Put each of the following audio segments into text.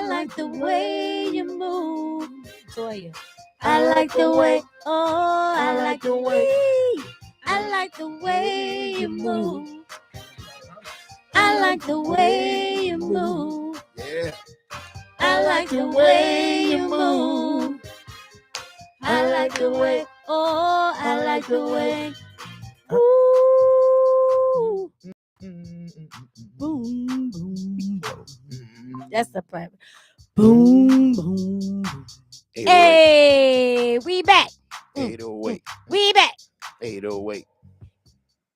I like the way you move. Toya. I like the way, oh, I like the way. I like the way you move. I like the way you move. Yeah. I like the way you move. I like the way, oh, I like the way. Ooh. Boom, boom, boom. That's the part. Boom, boom. Hey, we back. 808. We back. 808.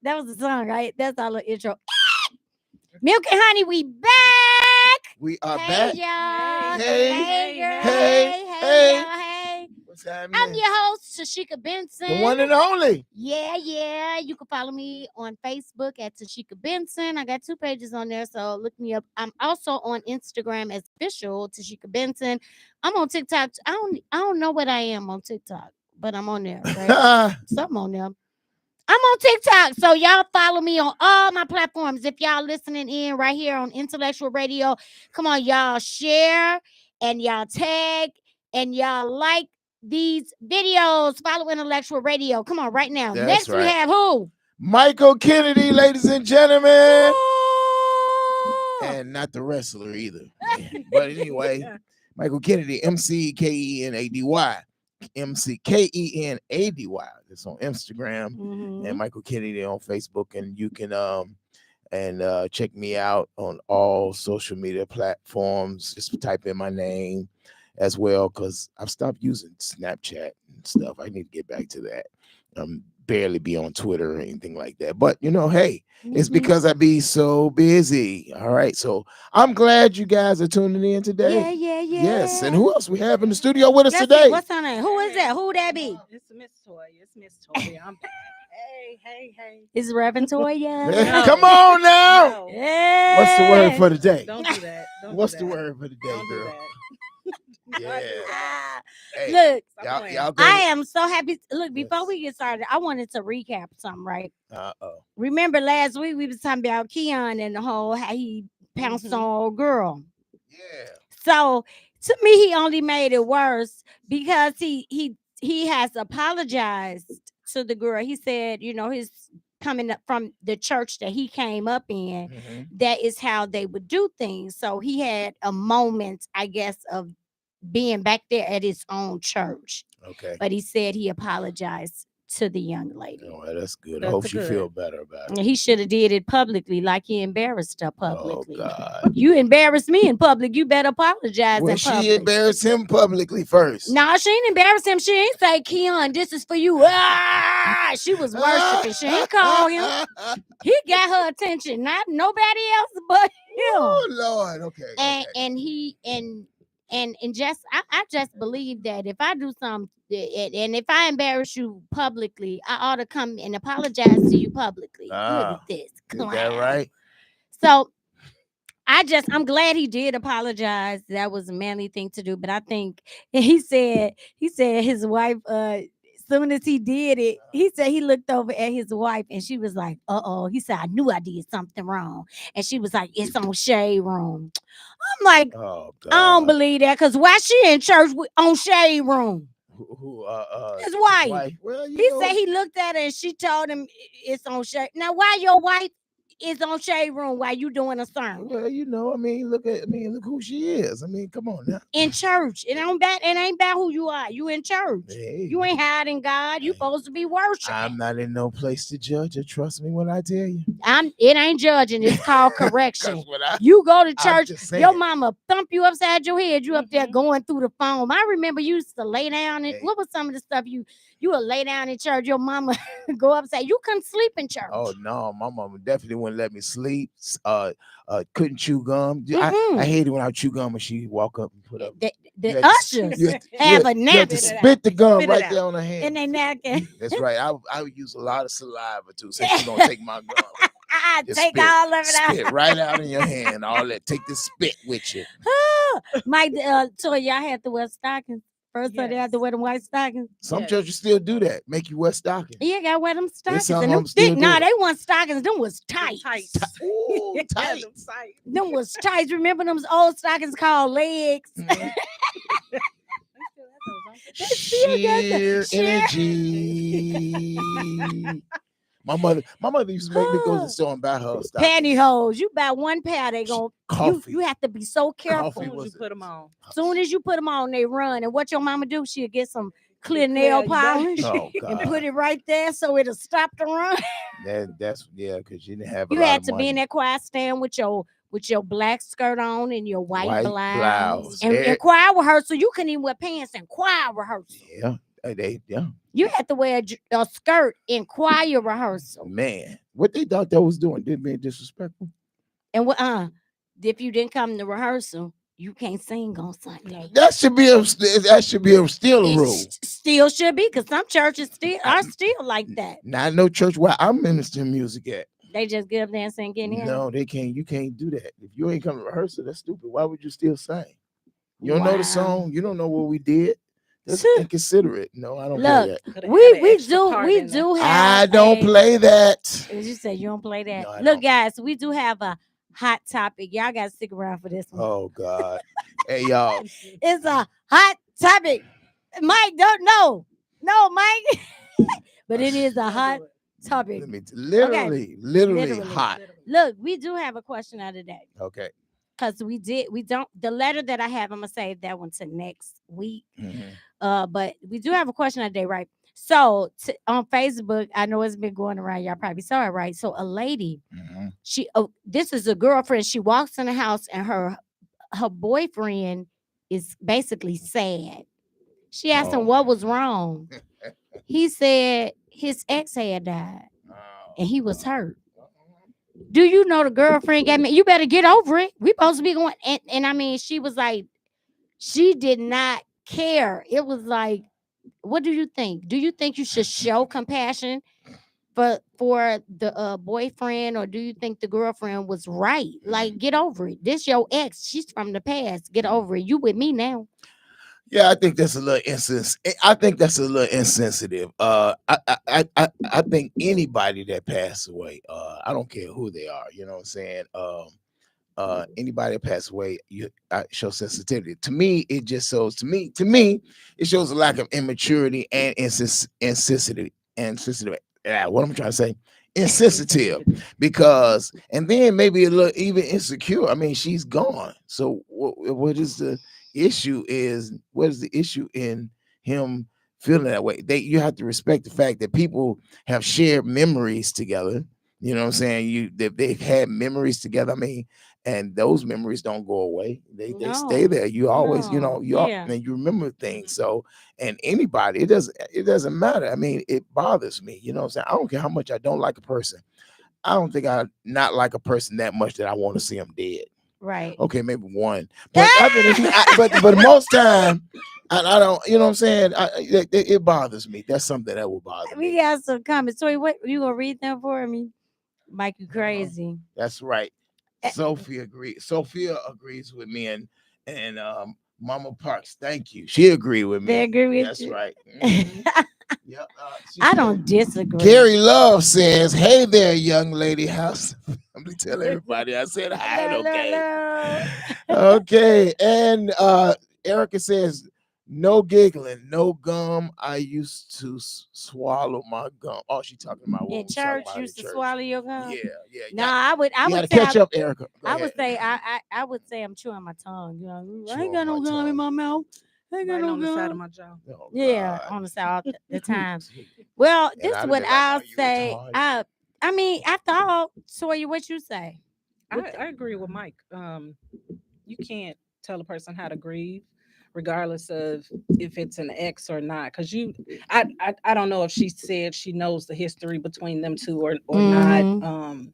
That was the song, right? That's our little intro. Milk and Honey, we back. We are Hey, back. y'all. Hey, girl. hey, Hey, y'all. Hey. What's happening? I'm your host, Tashika Benson. The one and only. Yeah. You can follow me on Facebook at Tashika Benson. I got 2 pages on there, so look me up. I'm also on Instagram as official Tashika Benson. I'm on TikTok. I don't know what I am on TikTok, but I'm on there. Right? Something on there. I'm on TikTok, so y'all follow me on all my platforms. If y'all listening in right here on Intellectual Radio, come on, y'all share and y'all tag and y'all like these videos. Follow Intellectual Radio. Come on, right now. That's Next right. we have who? Michael Kennedy, ladies and gentlemen. Oh! And not the wrestler either. But anyway, Michael Kennedy, McKenady. McKenady. It's on Instagram. Mhm. And Michael Kennedy on Facebook. And you can check me out on all social media platforms. Just type in my name as well, because I've stopped using Snapchat and stuff. I need to get back to that. Barely be on Twitter or anything like that. But hey, it's because I be so busy. All right. So I'm glad you guys are tuning in today. Yeah. Yes. And who else we have in the studio with us Let's today? see, what's her name? Who is that? Who that be? It's Miss Toya. I'm hey. It's Reverend Toya. No. Come on now. No, Yeah. What's the word for the day? don't do that. What's the word for the day, Don't do girl? that. Yeah. Ah, Hey, Look, Stop playing. y'all go. I am so happy. Look, before Yes. we get started, I wanted to recap something, right? Uh-oh. Remember last week we was talking about Keon and the whole how he pounced on old girl. Yeah. So to me, he only made it worse because he has apologized to the girl. He said, his coming up from the church that he came up in, Mhm. that is how they would do things. So he had a moment, I guess, of being back there at his own church. Okay. But he said he apologized to the young lady. Oh, that's good. I That's hope she good. feel better about it. He should have did it publicly, like he embarrassed her publicly. Oh God. You embarrassed me in public. You better apologize Well, in public. she embarrassed him publicly first. No, she ain't embarrassed him. She ain't say, Keon, this is for you. She was worshiping. She ain't call him. He got her attention, not nobody else but him. Oh Lord. Okay. And just I just believe that if I do something and if I embarrass you publicly, I ought to come and apologize to you publicly. Look at this. Is that right? So I'm glad he did apologize. That was a manly thing to do. But I think he said his wife, as soon as he did it, he said he looked over at his wife and she was like, uh-oh. He said, I knew I did something wrong. And she was like, it's on Shade Room. I'm like, Oh God. I don't believe that, because why she in church on Shade Room? Who His wife. Well, He said he looked at her and she told him it's on Shade. Now, why your wife is on Shade Room while you doing a sermon? Well, look who she is. I mean, come on now. In church. It ain't about who you are. You in church. Hey, You ain't hiding God. You supposed to be worshiping. I'm not in no place to judge her. Trust me when I tell you. It ain't judging. It's called correction. 'Cause when You go to I'm church, just saying. your mama thump you upside your head. You up there going through the phone. I remember you used to lay down. Hey. What was some of the stuff you would lay down in church? Your mama go upside. You couldn't sleep in church. Oh no, my mama definitely wouldn't let me sleep. Couldn't chew gum. Mm-mm. I hated when I chew gum and she walk up and put up. The You had to- ushers you had to- have you a had to napkin spit the gum Spit it right out. there on her hand. in their napkin. That's right. I would use a lot of saliva too. Since she's gonna take my gum. Just Take spit, all of it out. spit right out in your hand. All that. Take the spit with you. Mike, Toy, y'all had to wear stockings. First Sunday, they have to Yes. wear them white stockings. Some Yes. churches still do that. Make you wear stockings. Yeah, gotta wear them stockings. some And of them them still thick. do Nah, it. they want stockings. Them was Them tight. tights. Ooh, Yeah, tight. them tights. Them was tight. Remember them old stockings called legs? Mhm. They still have those, don't they? They still got Sheer the energy. My mother used to make me go to the store and buy her stockings. pantyhose. You buy one pair, they gon' Coffee. You have to be so careful. Coffee As soon as you was put them on. Soon as you put them on, they run. And what your mama do? She'll get some clear Clear, nail you better- polish Oh and God. put it right there so it'll stop the run. That's because you didn't have a You lot had of to money. be in that choir stand with your black skirt on and your white blouse. And Eh, choir rehearsal, you couldn't even wear pants in choir rehearsal. yeah, yeah. You had to wear a skirt in choir rehearsal. Man, what they thought that was doing didn't mean disrespectful. And if you didn't come to rehearsal, you can't sing on Sunday. That should be still a It rule. still should be, because some churches are still like that. Not no church where I'm ministering music at. They just get up there and sing in here. No, they can't. You can't do that. If you ain't come to rehearsal, that's stupid. Why would you still sing? You don't know the song. You don't know what we did. That's inconsiderate. No, I don't play Look, that. Coulda we had an we extra do part we in there. do have. I don't play that. As you say, you don't play that. No, I Look, don't. guys, we do have a hot topic. Y'all got to stick around for this one. Oh God. Hey y'all. It's a hot topic. Mike, no, Mike. But it is a Don't hot do it. topic. Let me literally Literally. hot. Literally. Look, we do have a question of the day. Okay. Because the letter that I have, I'm gonna save that one to next week. Mhm. But we do have a question of the day, right? So on Facebook, I know it's been going around. Y'all probably saw it, right? So a lady, Mhm. this is a girlfriend. She walks in the house and her boyfriend is basically sad. She asked him what was wrong. He said his ex had died and he was hurt. Do you know the girlfriend got me? You better get over it. We supposed to be going. And I mean, she was like, she did not care. It was like, what do you think? Do you think you should show compassion for the boyfriend, or do you think the girlfriend was right? Like, get over it. This your ex. She's from the past. Get over it. You with me now. Yeah, I think that's a little insensitive. I think that's a little insensitive. I think anybody that passed away, I don't care who they are. You know what I'm saying? Anybody that passed away, I show sensitivity. To me, it just shows. To me, it shows a lack of immaturity and insensitivity. What I'm trying to say, insensitive. Because, and then maybe a little even insecure. I mean, she's gone. So what is the issue? What is the issue in him feeling that way? You have to respect the fact that people have shared memories together. You know what I'm saying? They've had memories together. I mean, and those memories don't go away. They stay there. You always, No. and you remember things. So, and anybody, it doesn't matter. I mean, it bothers me. You know what I'm saying? I don't care how much I don't like a person. I don't think I not like a person that much that I want to see them dead. Right. Okay, maybe one, but but most time, I don't. You know what I'm saying? It bothers me. That's something that will bother We me. got some comments. So what you gonna read them for me? Mike, you crazy. That's right. Sophia agrees with me, and Mama Parks, thank you. She agreed with me. They agree with That's you. right. Mhm. Yep. I don't disagree. Gary Love says, "Hey there, young lady. How's?" I'm gonna tell everybody I said hi. Okay. Okay. And Erica says, "No giggling, no gum. I used to swallow my gum." Oh, she talking about what In we talking church, about you in used to church. swallow your gum. Yeah. No, I would You gotta say catch up, Erica. Go I would ahead. say I would say I'm chewing my tongue. You know, I Chew ain't got on no my gum in tongue. my mouth. I ain't got Right no on the side of gum. my jaw. Oh, Yeah, God. on the side the time. Well, And this I'd is have what been like, I'll "Are you say. retarded?" I mean, after all, Sawyer, what you say? I agree with Mike. You can't tell a person how to grieve, regardless of if it's an ex or not. Because I don't know if she said she knows the history between them two or Mhm. not.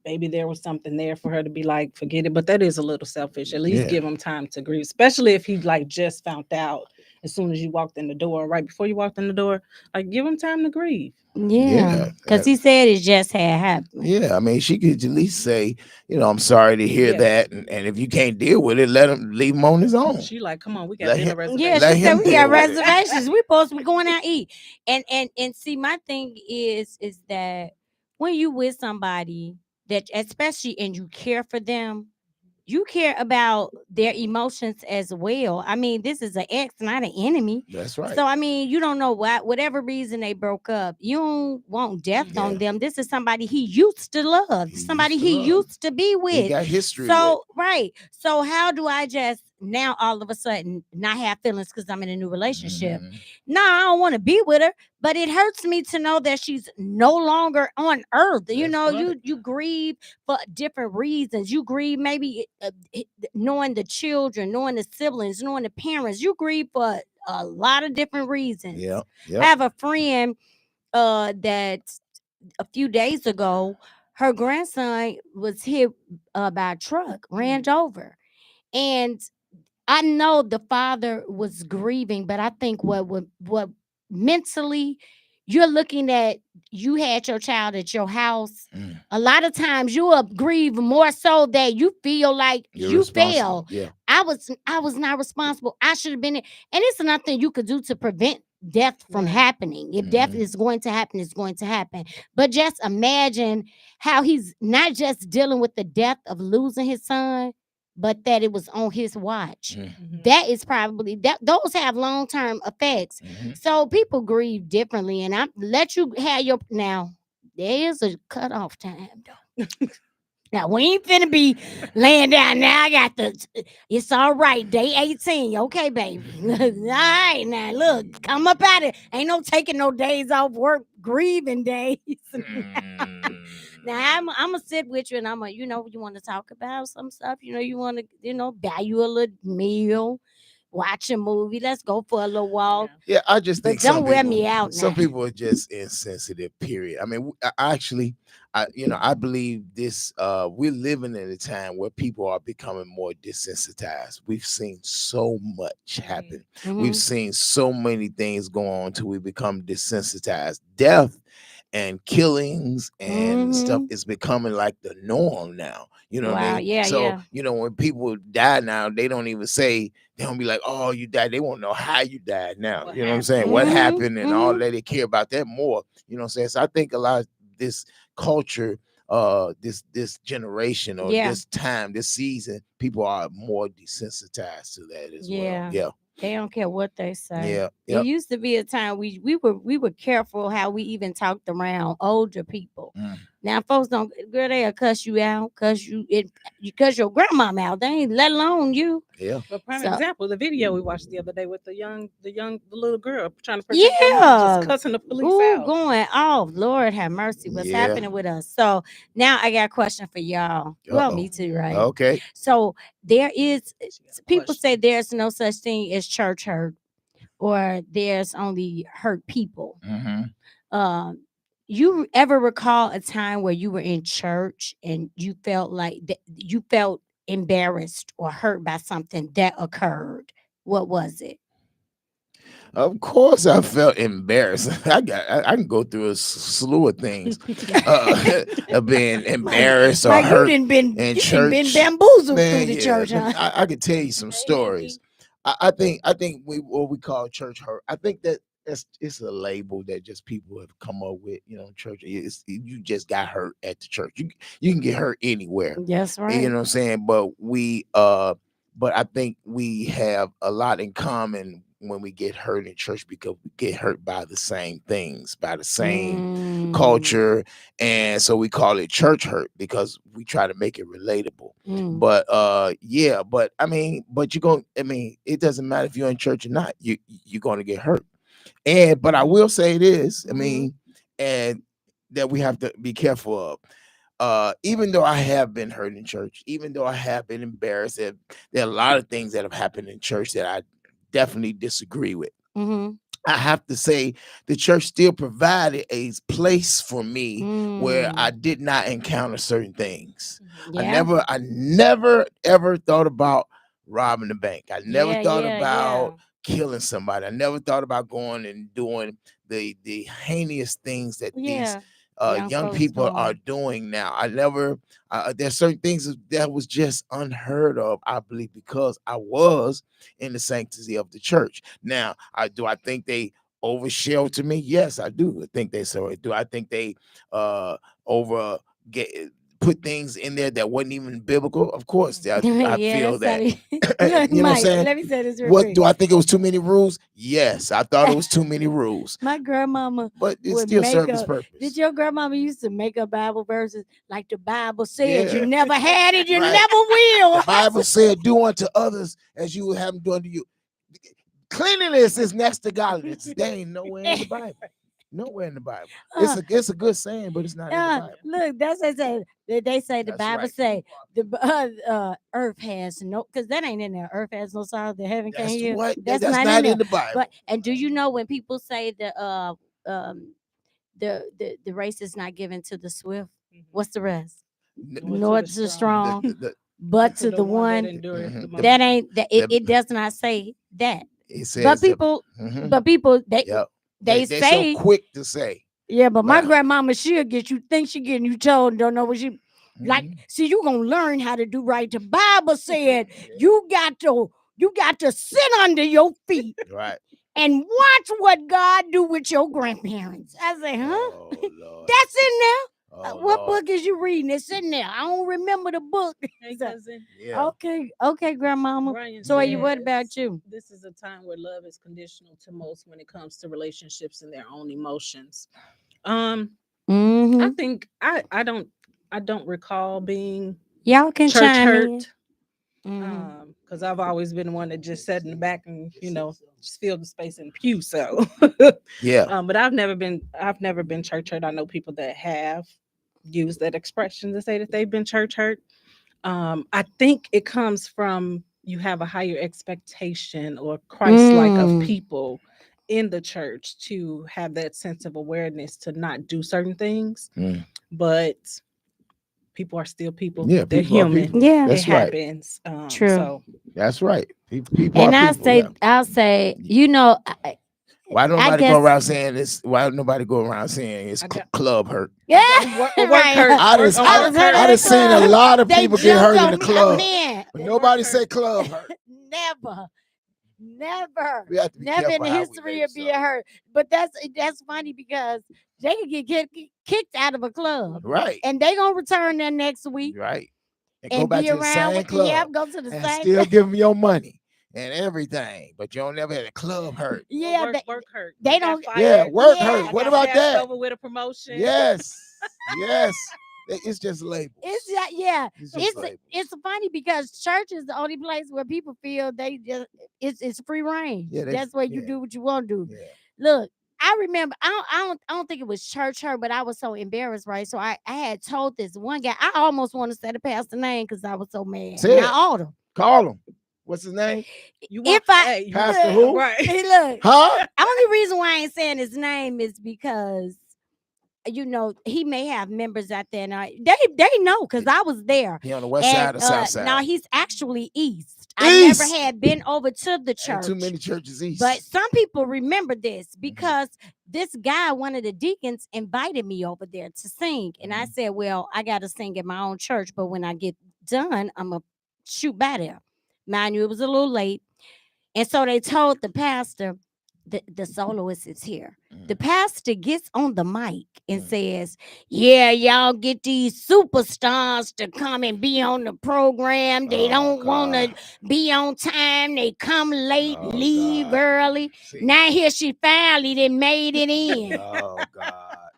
Maybe there was something there for her to be like, forget it. But that is a little selfish. At least Yeah. give him time to grieve, especially if he like just found out as soon as you walked in the door, right before you walked in the door. Like, give them time to grieve. Yeah, Yeah, because he said it just had happened. yeah. I mean, she could at least say, I'm sorry to hear Yes. that, and if you can't deal with it, leave him on his own. She like, come on, we got Let dinner him- Yeah, reservations. let she said him we deal got with it. reservations. We supposed to be going out eat. And see, my thing is that when you with somebody that especially and you care for them, you care about their emotions as well. I mean, this is an ex, not an enemy. That's right. So I mean, you don't know whatever reason they broke up. You don't want death Yeah. on them. This is somebody he used to love, He somebody used to he love. used to be He with. got history with. So right. So how do I just now all of a sudden not have feelings because I'm in a new relationship? Mhm. No, I don't want to be with her, but it hurts me to know that she's no longer on earth. You That's know, right. you grieve for different reasons. You grieve maybe knowing the children, knowing the siblings, knowing the parents. You grieve for a lot of different reasons. Yeah. I Yeah. have a friend that a few days ago, her grandson was hit by a truck, ran over, and I know the father was grieving, but I think what mentally you're looking at, you had your child at your house. Mm. A lot of times you will grieve more so that you feel like You're you responsible. fail. Yeah. I was not responsible. I should have been it. And it's nothing you could do to prevent death from Right. happening. If death Mhm. is going to happen, it's going to happen. But just imagine how he's not just dealing with the death of losing his son, but that it was on his watch. Mm. Mhm. That is probably that those have long-term effects. Mhm. So people grieve differently, and I let you have your now. There is a cutoff time though. Now we ain't finna be laying down. Now I got it's all right. Day 18. Okay, baby. All right, now look, come up out of it. Ain't no taking no days off work, grieving days. Now I'm gonna sit with you and I'm gonna, you want to talk about some stuff. You want to, buy you a little meal, watch a movie. Let's go for a little walk. Yeah. Yeah, I just But think don't wear me out some now. people are just insensitive. Period. I mean, I actually, I believe this. We're living in a time where people are becoming more desensitized. We've seen so much happen. We've Mhm. seen so many things go on till we become desensitized. Death and killings and stuff Mhm. is becoming like the norm now. You know what I Wow. mean? Yeah. So, Yeah. when people die now, they don't even say, they don't be like, oh, you died. They won't know how you died now. What You know what I'm saying? happened? What Mhm. happened and all Mhm. that. They care about that more. You know what I'm saying? So I think a lot of this culture, this generation or Yeah. this time, this season, people are more desensitized to that as well. Yeah. Yeah. They don't care what they say. Yeah. It Yep. used to be a time we were careful how we even talked around older people. Mm. Now folks don't, girl, they'll cuss you out, you cuss your grandmama out. They ain't let alone you. Yeah. But prime So example, the video we watched the other day with the little girl trying to protect her mom, yeah. just cussing the police Ooh, out. going off. Lord have mercy. What's Yeah. happening with us? So now I got a question for y'all. Well, Uh-oh. me too, right? Okay. So there is She got a people question. say there's no such thing as church hurt, or there's only hurt people. Mm-hmm. You ever recall a time where you were in church and you felt like you felt embarrassed or hurt by something that occurred? What was it? Of course, I felt embarrassed. I can go through a slew of things of being embarrassed or Like hurt you in didn't church. bamboozled through Man, the yeah, church, huh? I could tell you some stories. I think what we call church hurt. I think that it's a label that just people have come up with. Church. You just got hurt at the church. You can get hurt anywhere. That's You right. know what I'm saying? But I think we have a lot in common when we get hurt in church, because we get hurt by the same things, by the same culture, and so we call it church hurt because we try to make it relatable. But but it doesn't matter if you're in church or not, you're going to get hurt. But I will say this, and that we have to be careful of. Even though I have been hurt in church, even though I have been embarrassed, there are a lot of things that have happened in church that I definitely disagree with. I have to say the church still provided a place for me where I did not encounter certain things. Yeah. I never ever thought about robbing the bank. I never thought Yeah. about killing somebody. I never thought about going and doing the heinous things that these Yeah. Young young folks people are doing. doing now. I never there's certain things that was just unheard of, I believe, because I was in the sanctity of the church. Now, I think they over shelter me? Yes, I do. I think they so. Do I think they over get put things in there that wasn't even biblical? Of course, I Yeah, feel that's how that. they look, You know what I'm Mike. saying? Let me say this real What quick. do I think it was too many rules? Yes, I thought it was too many rules, My grandmama but it would still make served its up. Did purpose. your grandmama used to make up Bible verses like the Bible said? You Yeah, never had it, you right. never will. The Bible said, "Do unto others as you would have them do unto you." Cleanliness is next to godliness. They ain't nowhere in the Bible. Nowhere in the Bible. Uh, It's a good saying, but it's not in the Bible. look, that's what they say. They say the That's Bible right. say earth has no, because that ain't in there. Earth has no sorrow. The heaven can't That's hear. what. That's That's not in not there. in the Bible. But and do you know when people say um the race is not given to the swift? What's the rest? Nor to the strong, but to the one that ain't that it does not say that. It But says people, mhm. but people they Yep. they They so say quick to say. yeah, but my Wow. grandmama, she'll get you, think she getting you told, don't know what she like. Mhm. See, you gonna learn how to do right. The Bible said you got to sit under your feet Right. and watch what God do with your grandparents. I say, huh? Oh Lord. That's in there. Oh What Lord. book is you reading? It's in there. I don't remember the book. Hey, So, cousin. Yeah. okay, grandmama. Brian So, what says about you? this is a time where love is conditional to most when it comes to relationships and their own emotions. I Mm-hmm. think I don't recall being Y'all can church chime in. hurt. Mhm. Because I've always been one that just sat in the back and just filled the space in the pew. So, Yeah. but I've never been church hurt. I know people that have used that expression to say that they've been church hurt. I think it comes from you have a higher expectation or Christ like of Mm. people in the church to have that sense of awareness to not do certain things, Mm. but people are still people. Yeah. They're People are human. people. Yeah. It That's right. happens. True. So That's right. People And are people. Yeah. I'll say, you know, Why I nobody guess go around saying this? Why nobody go around saying it's I got club hurt? yeah, work right. hurt. I Work, just on I work was hurt. I at just the seen a club. lot of They people get hurt jumped in on the me, club, man. but Work nobody hurt. say club hurt. Never. Never. We have to be Never in careful the how we history label of being something. hurt. But that's funny because they could get kicked out of a club. Right. And they gonna return there next week Right. And go and back be to the around same with go to the and same still give them your money and everything, but you don't never had a club hurt. yeah, Work hurt. they I don't got Yeah, fired. work yeah. hurt. I What got about passed that? over with a promotion. Yes. Yes. It's just labels. Yeah. It's just labels. It's funny because church is the only place where people feel they just it's free reign. Yeah, That's where you yeah. do what you want to do. Yeah. Look, I remember I don't think it was church hurt, but I was so embarrassed, right? So I had told this one guy, I almost want to say the pastor name because I was so mad. Say And I it. ought him. Call him. What's his name? You want If I hey, you Pastor want- who? Right. hey, look, Huh? only reason why I ain't saying his name is because you know he may have members out there, and they know because I was there. He on the west And side or south side? now he's actually east. I never East. had been over to the Ain't church. too many churches east. But some people remember this because this guy, one of the deacons, invited me over there to sing. And I said, well, I got to sing at my own church. But when I get done, I'm going to shoot by there. Mind you, it was a little late. And so they told the pastor, the soloist is here. The pastor gets on the mic and says, yeah, y'all get these superstars to come and be on the program. They don't want to be on time. They come late, leave early. See. Now here she finally done made it in. Oh God.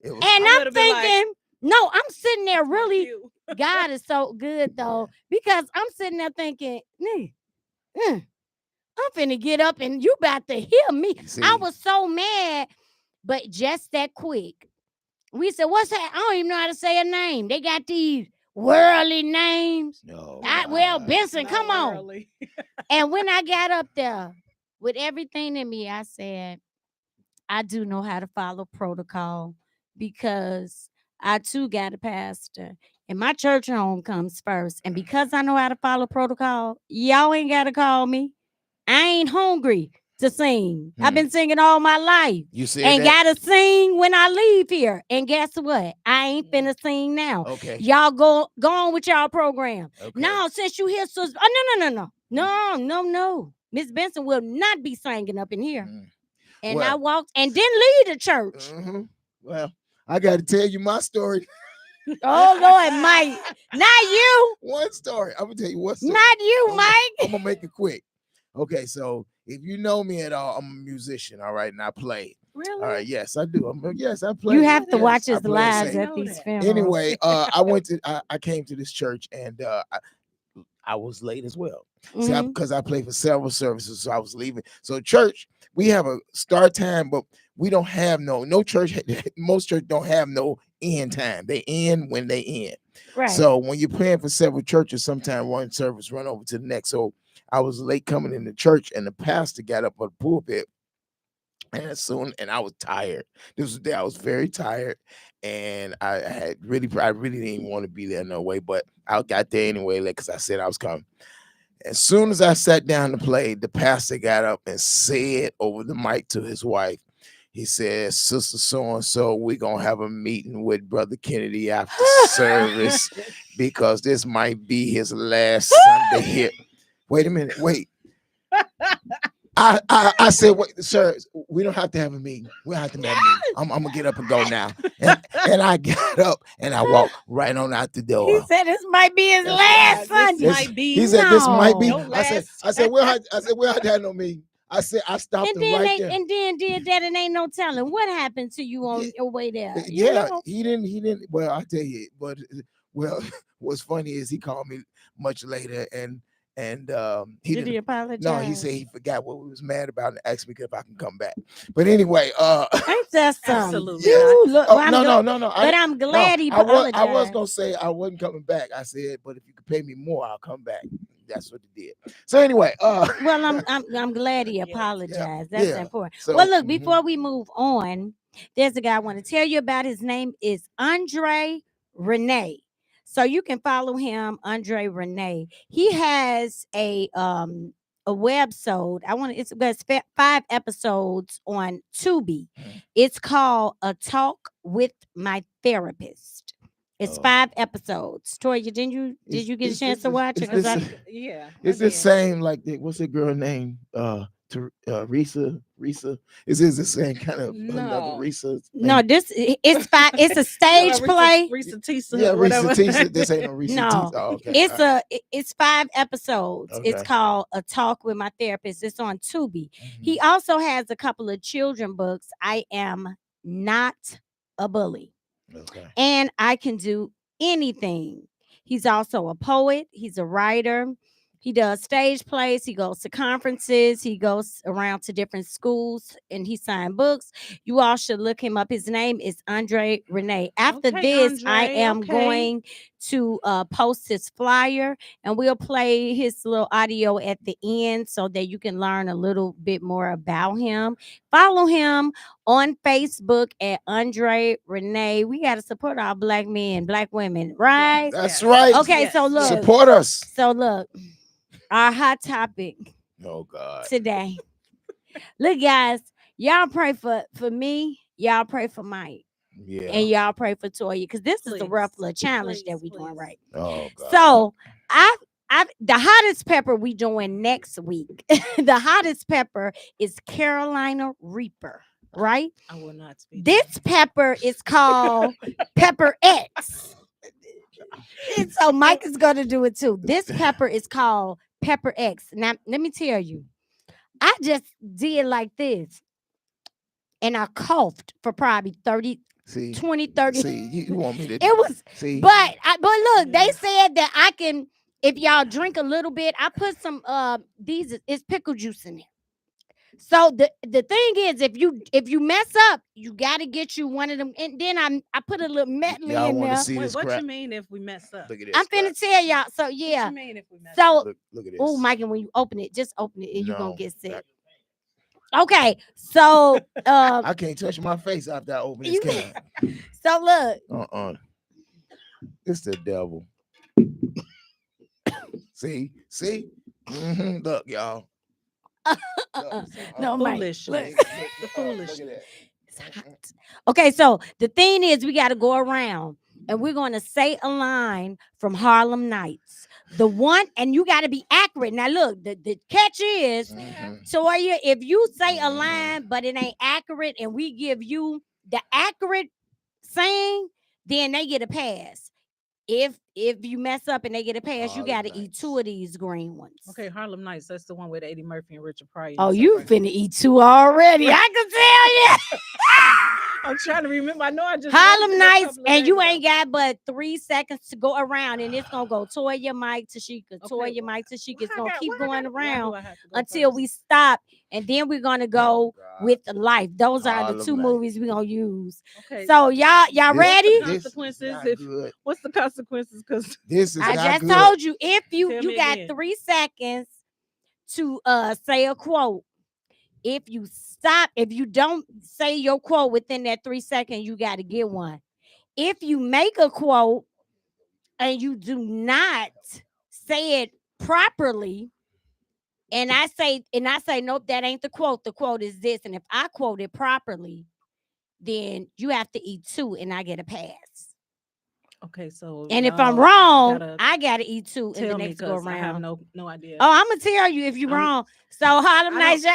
It was, And I I'm would've been like, thinking, no, I'm sitting there "Fuck really, you." God is so good though, because I'm sitting there thinking, I'm finna get up and you about to hear me. see. I was so mad, but just that quick. We said, what's that? I don't even know how to say a name. They got these worldly names. No. Well, God. Benson, Not come on. early. And when I got up there with everything in me, I said, I do know how to follow protocol because I too got a pastor. And my church home comes first. And because I know how to follow protocol, y'all ain't got to call me. I ain't hungry to sing. I've Hmm. been singing all my life. You said And that? gotta sing when I leave here. And guess what? I ain't finna sing now. Okay. Y'all go on with y'all program. Okay. Now, since you here, sister. Oh, no. Miss Benson will not be singing up in here. Mm. And Well. I walked and didn't leave the church. Well, I got to tell you my story. Oh, Lord, Mike. Not you. One story. I'm gonna tell you one story. Not you, Mike. I'm gonna make it quick. Okay, so if you know me at all, I'm a musician, all right, and I play. Really? All right, yes, I do. Yes, I play. You have to Yes, watch I his play lives sing. at these that. funerals. Anyway, I came to this church and I was late as well. See, Mhm. because I played for several services, so I was leaving. So church, we have a start time, but we don't have no church. Most church don't have no end time. They end when they end. Right. So when you're playing for several churches, sometimes one service run over to the next. So I was late coming in the church, and the pastor got up on the pulpit. And I was tired. This was the day I was very tired, and I really didn't want to be there no way, but I got there anyway, like, because I said I was coming. As soon as I sat down to play, the pastor got up and said over the mic to his wife, he said, "Sister so-and-so, we're going to have a meeting with Brother Kennedy after service because this might be his last Sunday here." Wait a minute. Wait. I said, "Wait, sir, we don't have to have a meeting. We don't have to have a meeting. I'm going to get up and go now." And I got up and I walked right on out the door. He said this might be his last Sunday. This might be. He said this might be. No I said we don't have to have no meeting. I said I stopped And him then right they there. and then did that, and ain't no telling what happened to you on your way there. You Yeah, know? he didn't. Well, I tell you, but well, what's funny is he called me much later and he Did he didn't. apologize? No, he said he forgot what we was mad about and asked me if I can come back. But anyway, Ain't that something? Absolutely You not. look, oh, well, no. But I'm glad he apologized. I was gonna say I wasn't coming back. I said, but if you could pay me more, I'll come back. That's what he did. So anyway, well, I'm glad he apologized. That's yeah. important. So, Well, look, before we move on, there's a guy I want to tell you about. His name is Andre Renee. So you can follow him, Andre Renee. He has a websode. It's 5 episodes on Tubi. It's called A Talk with My Therapist. It's 5 episodes. Toya, did you get a chance to watch it? Yeah. It's the same like what's that girl name? Risa. Is the same kind of another Risa? No, it's 5. It's a stage play. Risa Tisa. Yeah, whatever. Risa Tisa. This ain't no Risa No, Tisa. Oh, okay. It's 5 episodes. Okay. It's called A Talk with My Therapist. It's on Tubi. He also has a couple of children books. I Am Not a Bully. Okay. And I Can Do Anything. He's also a poet. He's a writer. He does stage plays. He goes to conferences. He goes around to different schools and he signed books. You all should look him up. His name is Andre Renee. After this, I am going to post his flyer and we'll play his little audio at the end so that you can learn a little bit more about him. Follow him on Facebook at Andre Renee. We got to support our black men, black women, right? That's right. Okay, so look. Support us. So look, our hot topic Oh God. today. Look, guys, y'all pray for me. Y'all pray for Mike. Yeah. And y'all pray for Toya because this is the rough little challenge that we please. doing right. Oh God. So the hottest pepper we doing next week. The hottest pepper is Carolina Reaper, right? I will not speak. This pepper is called Pepper X. And so Mike is gonna do it too. This pepper is called Pepper X. Now let me tell you, I just did like this, and I coughed for probably 30. See, 20, 30. See, you want me to? It was, see, but look, they said that I can, if y'all drink a little bit, I put some these is pickle juice in it. So the thing is, if you mess up, you got to get you one of them, and then I put a little medley y'all in want there. to see Wait, this what crap? you mean if we mess up? Look at this. I'm finna tell y'all. So yeah. What you mean if we mess So up? Look at this. oh, Mike, and when you open it, just open it, and you're gonna No, get sick. that- Okay, so I can't touch my face after I open this you- can. so look, It's the devil. See, look, y'all. No, Mike. Foolishness. Look. The foolishness. Look at that. It's hot. Okay, so the thing is, we got to go around and we're going to say a line from Harlem Nights. The one, and you got to be accurate. Now, look, the catch is, Toya, if you say a line, but it ain't accurate, and we give you the accurate saying, then they get a pass. If you mess up and they get a pass, you got to eat 2 of these green ones. Okay, Harlem Nights. That's the one with Eddie Murphy and Richard Pryor. Oh, you finna eat 2 already. I can tell you. I'm trying to remember. I know I just Harlem Nights, and you ain't got but 3 seconds to go around, and it's gonna go Toya, Mike, Tashika, Toya, Mike, Tashika. It's gonna keep going around until we stop, and then we're gonna go with the life. Those are the 2 movies we're gonna use. Okay. So y'all ready? Consequences. What's the consequences? Because this is I just told you, if you got 3 seconds to say a quote. If you stop, if you don't say your quote within that 3 seconds, you got to get one. If you make a quote and you do not say it properly, and I say, nope, that ain't the quote. The quote is this. And if I quote it properly, then you have to eat 2 and I get a pass. Okay, so and if I'm wrong, I gotta eat 2 in the next go around. I have no idea. Oh, I'm gonna tell you if you're wrong. So Harlem Nights, you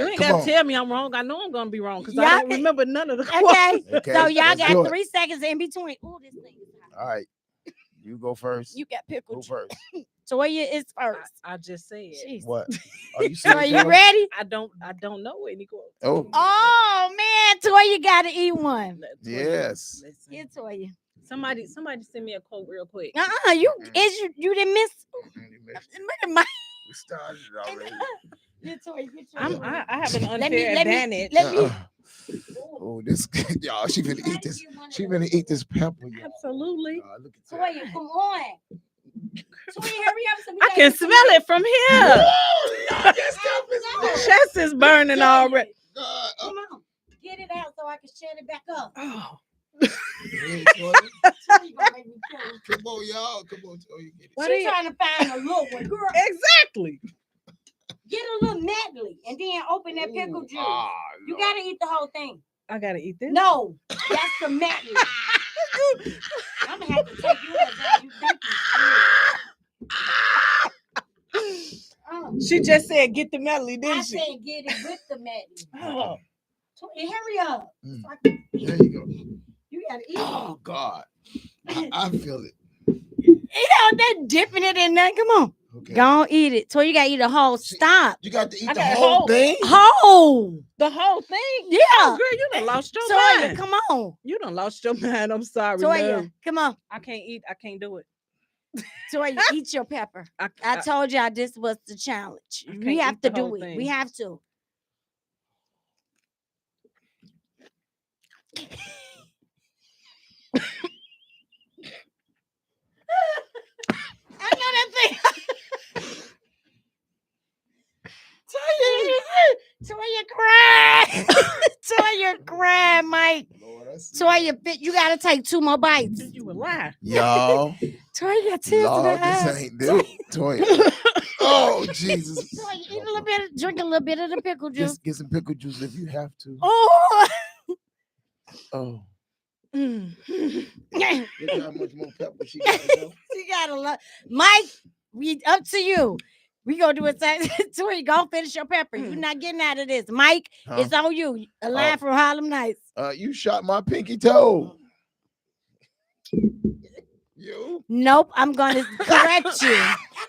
ain't gotta tell me I'm wrong. I know I'm gonna be wrong because I don't remember none of the quotes. Okay, so y'all got 3 seconds in between. Oh, this thing is hot. All right, you go first. You got pickle. Go first. Toya is first. I just said. Jeez. What? Are you So are you ready? I don't know any quotes. Oh man, Toya gotta eat one. Yes. Here, Toya. Somebody send me a quote real quick. You didn't miss. Look at my. We started already. I have an unfair advantage. Let me. Oh, this y'all. She finna eat this. She finna eat this pepper. Y'all. Absolutely. Look at Toya, come on. Toya, hurry up. So I can smell it from here. The chest is burning already. Come on, get it out so I can shut it back up. Oh. Come on, y'all. Come on, Toya. She's trying to find a little one, girl. Exactly. Get a little medley and then open that pickle juice. You gotta eat the whole thing. I gotta eat this. No, that's the medley. I'm gonna have to take you as you think. She just said get the medley, didn't she? I said get it with the medley. Oh. Hurry up. There you go. You gotta eat. Oh God, I feel it. They're dipping it in there. Come on. Okay. Go on, eat it. So you gotta eat a whole. Stop. You got to eat the whole thing. The whole thing. Yeah. Oh, girl, you done lost your mind. Come on. You done lost your mind. I'm sorry. Toya, come on. I can't eat. I can't do it. Toya, eat your pepper. I told y'all this was the challenge. We have to do it. We have to. I know that thing. Toya crying. Toya crying, Mike. Toya, you gotta take 2 more bites. You would lie. Y'all. Toya got tears in her eyes. This ain't good. Toya. Oh, Jesus. Toya, eat a little bit, drink a little bit of the pickle juice. Get some pickle juice if you have to. Oh. Look how much more pepper she got. She got a lot. Mike, we up to you. We gonna do it. Toya, go finish your pepper. You're not getting out of this. Mike, it's on you. A line from Harlem Nights. You shot my pinky toe. You? Nope, I'm gonna correct you.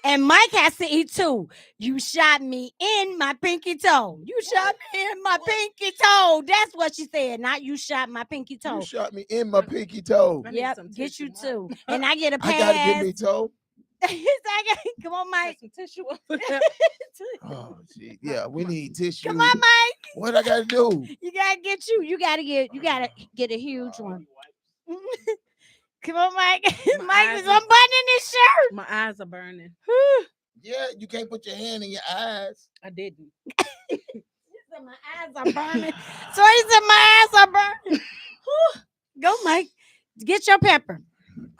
And Mike has to eat 2. You shot me in my pinky toe. You shot me in my pinky toe. That's what she said. Not you shot my pinky toe. You shot me in my pinky toe. Yep, get you 2. And I get a pass. I gotta get me toe. Come on, Mike. Some tissue over there. Oh, gee. Yeah, we need tissue. Come on, Mike. What I gotta do? You gotta get you. You gotta get a huge one. Come on, Mike. Mike is unbuttoning his shirt. My eyes are burning. Yeah, you can't put your hand in your eyes. I didn't. He said my eyes are burning. So he said my eyes are burning. Go, Mike. Get your pepper.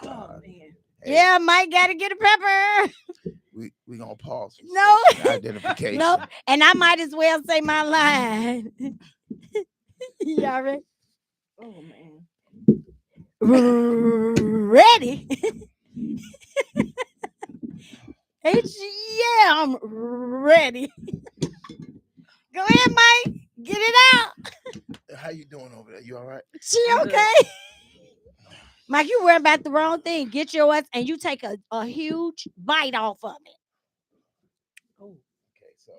Oh man. Yeah, Mike gotta get a pepper. we gonna pause. For No. station identification. No, and I might as well say my line. Y'all ready? Oh man. Ready? Yeah, I'm ready. Go ahead, Mike. Get it out. How you doing over there? You all right? She okay? Mike, you worry about the wrong thing. Get your ass and you take a huge bite off of it. Oh. Okay, so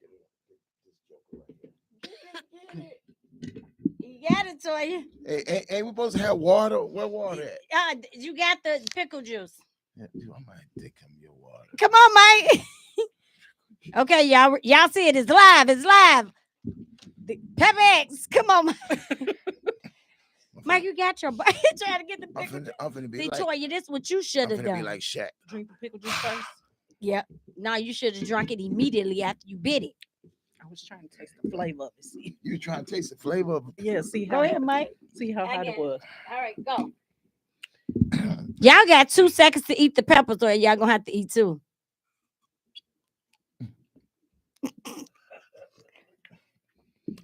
get this joker right here. You got it, Toya. Hey, ain't we supposed to have water? Where water at? You got the pickle juice. Yeah, dude, I might take him your water. Come on, Mike. Okay, y'all see it. It's live. It's live. Pep X. Come on, Mike. Mike, you got your bite. Trying to get the pickle juice. I'm finna be See, like, Toya, this is what you should have done. be like Shaq. Drink the pickle juice first. Yeah. No, you should have drunk it immediately after you bit it. I was trying to taste the flavor of it. See. You trying to taste the flavor of it? Yeah, see how Go ahead, Mike. See how hot it was. All right, go. Y'all got 2 seconds to eat the peppers, or y'all gonna have to eat too.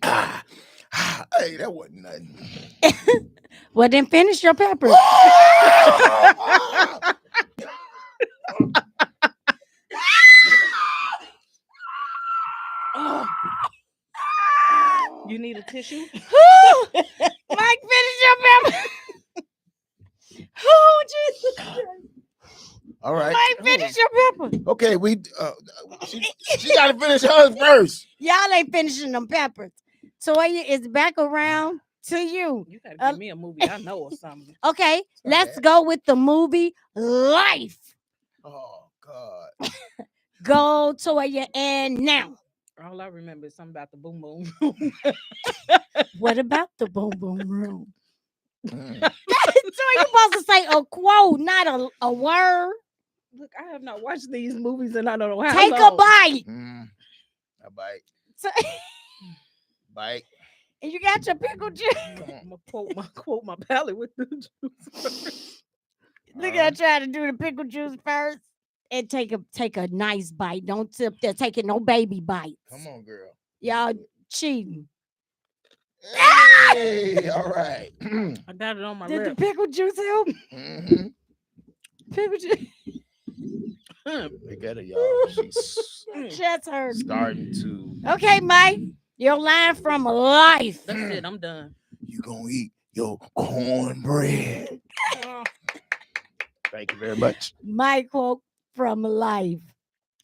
Hey, that wasn't nothing. Well, then finish your peppers. Oh. You need a tissue? Mike, finish your peppers. Oh, Jesus. All right. Mike, finish your peppers. Okay, she got to finish hers first. Y'all ain't finishing them peppers. Toya is back around to you. You gotta give me a movie I know or something. Okay, not let's bad. go with the movie Life. Oh God. Go, Toya, and now. All I remember is something about the boom boom. What about the boom boom room? Mm. So you're supposed to say a quote, not a word. Look, I have not watched these movies and I don't know how Take long. a bite. A bite. So- Bite. and you got your pickle juice. I'm gonna quote my palate with the juice. Look at her trying to do the pickle juice first. And take a nice bite. Don't tip there taking no baby bites. Come on, girl. Y'all cheating. Hey, all right. I got it on my Did the lip. pickle juice help? Mm-hmm. Pickle juice. Look at her, y'all. She's Chest hurt. starting to. Okay, Mike. Your line from Life. That's it. I'm done. You gonna eat your cornbread. Thank you very much. My quote from Life.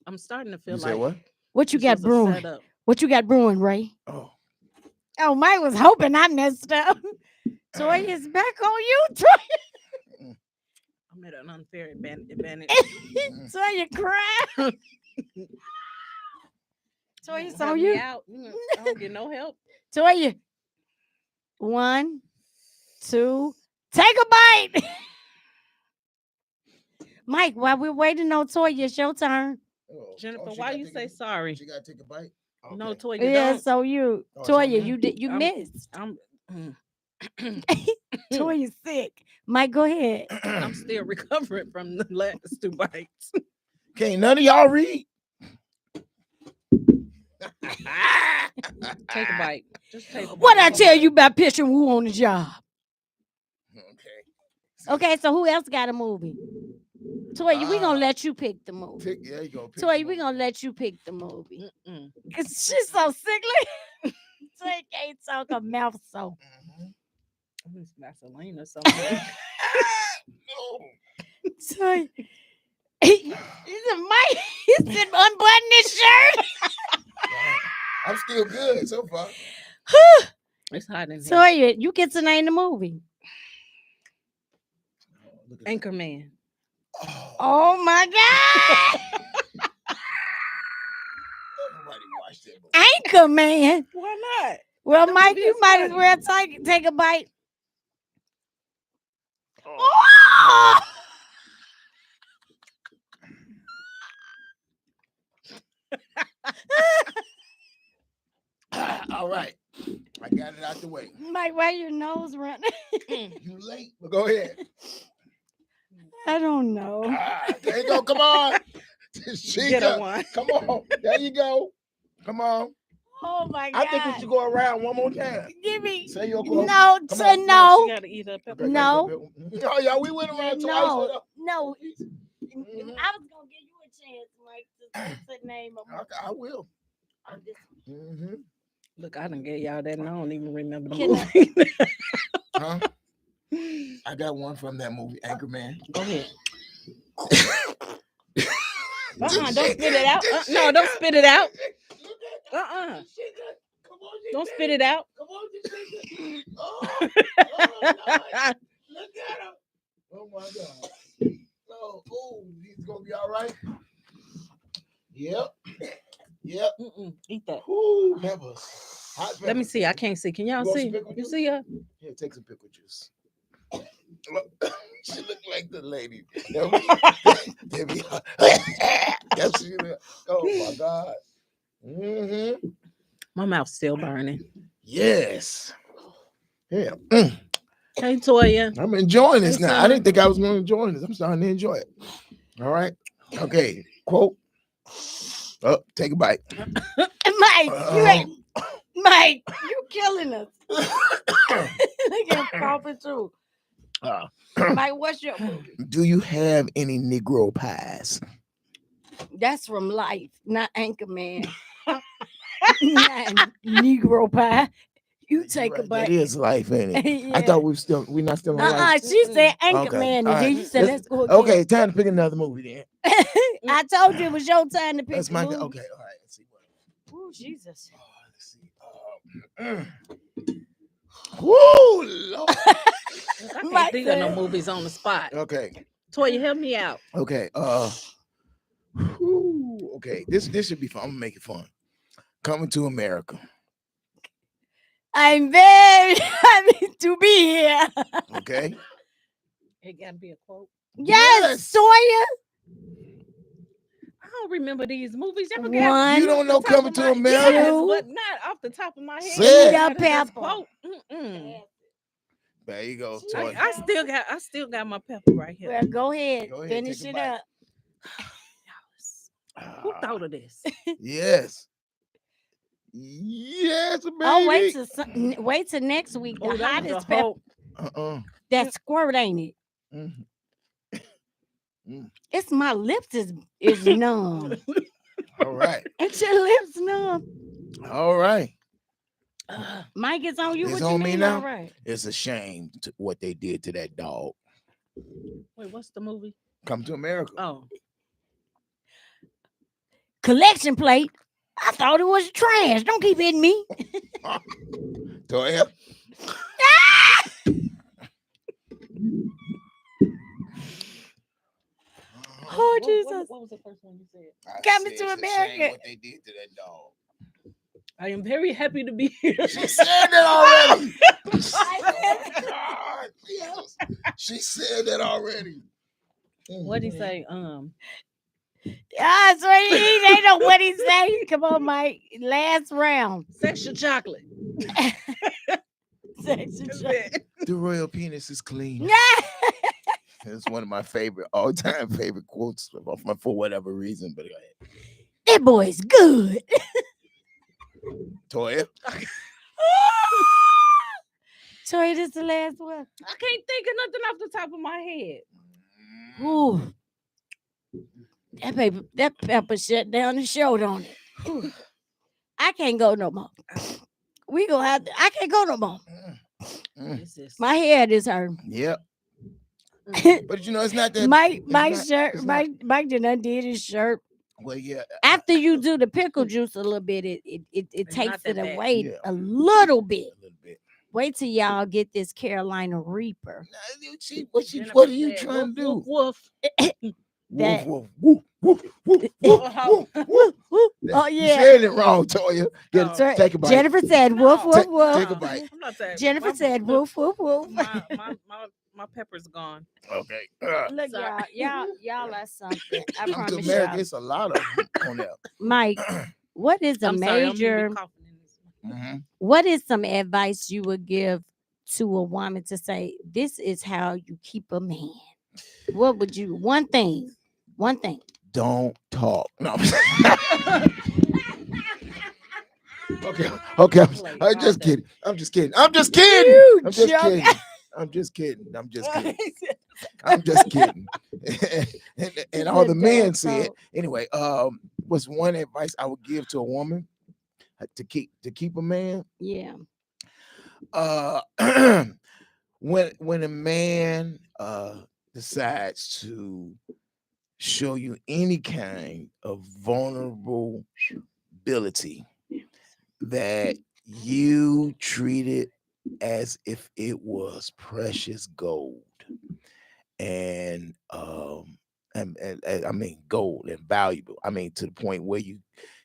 I'm starting to feel You like say what? What you this got was a brewing? setup. What you got brewing, Ray? Oh. Oh, Mike was hoping I messed up. Toy is back on you, Toy. I'm at an unfair advantage. Toy, you cry. Toy, You it's help on me you. out. I don't get no help. Toy, 1, 2, take a bite. Mike, while we're waiting on Toy, it's your turn. Oh. Jennifer, She why gotta you take say a- sorry? She gotta take a bite. No, Okay. Toy, you Yeah, don't. so you, Oh, it's on Toya, me? you missed. I'm Toya's sick. Mike, go ahead. I'm still recovering from the last 2 bites. Can't none of y'all read? Take a bite. Just take a bite. What I tell you about pitching who on the job? Okay. Okay, so who else got a movie? Toya, we gonna let you pick the movie. Yeah, you go. Toya, we gonna let you pick the movie. Mm-mm. Cause she's so sickly. Toya can't talk her mouth so. It's Vaseline or something. Toya, he said, Mike, he said unbutton his shirt. I'm still good so far. It's hot in here. Toya, you get to name the movie. Look at that. Anchorman. Oh my God. Nobody watched that movie. Anchor Man. Why not? Well, That Mike, movie you is might as funny. well take a bite. Oh. Oh! All right. I got it out the way. Mike, why your nose running? You late, but go ahead. I don't know. There you go. Come on. Get her one. Come on. There you go. Come on. Oh my God. I think we should go around one more time. Give me. Say your quote. No, Come say on. She no. gotta eat her pepper. No. Oh, yeah, we went around twice. No. No. Mhm. I was going to give you a chance, Mike, to say the name of I will. this. Mm-hmm. Look, I done gave y'all that and I don't even remember the Can I- movie. Huh? I got one from that movie, Anchorman. Go ahead. Don't spit it out. No, don't spit it out. Don't spit it out. Come on, oh, Lord. Look at him. Oh my God. Oh, he's gonna be all right. Yep. Eat that. Ooh, peppers. Hot peppers. Let me see. I can't see. Can y'all You want see? some pickle You juice? see her? Here, take some pickle juice. She look like the lady. Yes, she look. Oh my God. Mm-hmm. My mouth's still burning. Yes. Yeah. Hey, Toya. I'm enjoying this Hey, now. I Summer. didn't think I was going to enjoy this. I'm starting to enjoy it. All right. Okay. Quote. Oh, take a bite. Mike, you ain't. Mike, you killing us. Look at him coughing too. Mike, what's your movie? Do you have any Negro pies? That's from Life, not Anchorman. Not Negro pie. You take a Right, bite. that is life, ain't it? Yeah. I thought we're not still on life. She said Okay, Anchorman, and all then right. you said let's go again. Okay, time to pick another movie then. I told you it was your time to pick That's the my movie. okay. All right, let's see what. Oh, Jesus. Let's see. Woo, Lord. I can't Mike think of no said- movies on the spot. Okay. Toya, help me out. Okay. Okay. This should be fun. I'm gonna make it fun. Coming to America. I'm very happy to be here. Okay. It gotta be a quote. Yes, Sawyer. I don't remember these movies. Y'all One. got You don't know Coming to America? Yes, Two. but not off the top of my head. Say it. I gotta just Pepper. quote. Mm-mm. There you go. I, Toy. I still got my pepper right here. Well, go ahead. Go ahead, Finish take a it bite. up. Who thought of this? Yes. Yes, baby. Oh, wait till next week. The Oh, that was a hottest pepper. whole- That squirt, ain't it? Mhm. It's my lips is numb. All right. It's your lips numb. All right. Mike, it's on you. It's What you on me mean? now? All right. It's a shame what they did to that dog. Wait, what's the movie? Come to America. Oh, Collection plate. I thought it was trash. Don't keep hitting me. Toya. Oh, Jesus. What was the first one you said? I Coming said to it's a shame America. what they did to that dog. I am very happy to be here. She said that already. God, Jesus. She said that already. What did he say? Ah, so he ain't know what he say. Come on, Mike. Last round. Sexual chocolate. The royal penis is clean. Yeah. It's one of my favorite, all-time favorite quotes for whatever reason. But go ahead. That boy's good. Toya. Sorry, this is the last one. I can't think of nothing off the top of my head. Ooh. That pepper shut down the show, don't it? Ooh. I can't go no more. We gonna have to, I can't go no more. This is My head is hurting. Yep. But you know, it's not that. Mike's shirt, it's not- Mike did undid his shirt. Well, yeah. After you do the pickle juice a little bit, it It's takes not it that bad. away Yeah. a little bit. A little bit. Wait till y'all get this Carolina Reaper. What are you trying to do? Woof, That- Woof, woof, woof, woof, woof, woof, woof, woof. Oh You yeah. said it wrong, Toya. No. Sorry, Take a bite. Jennifer said woof No. woof Take woof. a bite. I'm not saying. Jennifer said woof woof woof. My pepper's gone. Okay. Look, Sorry. y'all are something. I Come to promise America. y'all. It's a lot of them on there. Mike, what is a I'm sorry, I'm major? gonna be coughing in this one. Mhm. What is some advice you would give to a woman to say this is how you keep a man? What would you? One thing. don't talk. No. Okay. I'm just kidding. I'm just kidding. I'm just kidding. You I'm just joke. kidding. I'm just kidding. I'm just kidding. I'm just kidding. And all the men said anyway. What's one advice I would give to a woman to keep a man? Yeah. When a man decides to show you any kind of vulnerability, that you treat it as if it was precious gold, and I mean gold and valuable. I mean, to the point where you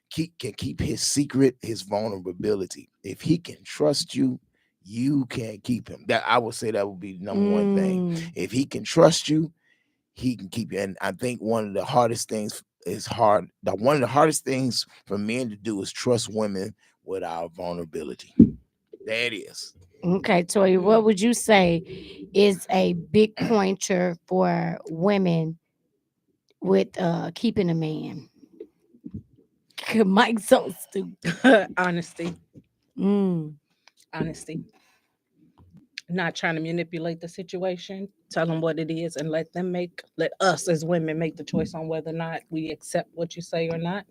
can keep his secret, his vulnerability. If he can trust you, you can't keep him. That I would say that would be the number one thing. If he can trust you, he can keep you. And I think one of the hardest things one of the hardest things for men to do is trust women with our vulnerability. There it is. Okay, Toya, what would you say is a big pointer for women with keeping a man? Mike's so stupid. Honesty. Mm. Honesty. Not trying to manipulate the situation. Tell them what it is and let us as women make the choice on whether or not we accept what you say or not.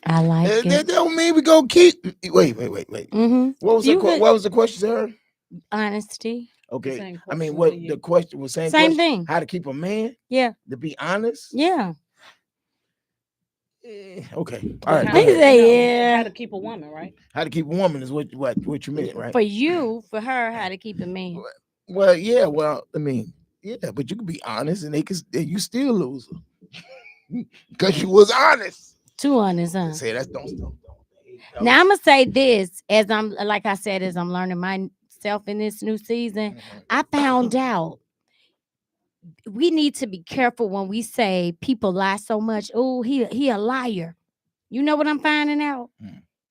I like That it. don't mean we go keep. Wait. Mm-hmm. What was the question, sir? Honesty. Okay. Same I mean, question what to you. the question was? Same Same question? thing. How to keep a man? Yeah. To be honest? Yeah. Okay. All right. How, Go ahead. Yeah. how to keep a woman, right? How to keep a woman is what you meant, right? For you, for her, how to keep a man. Well, yeah. Well, I mean, yeah, but you can be honest, and you still lose her because you was honest. Too honest, huh? Say that. Don't. Now I'm gonna say this as I'm like I said, as I'm learning myself in this new season. I found out we need to be careful when we say people lie so much. Oh, he a liar. You know what I'm finding out?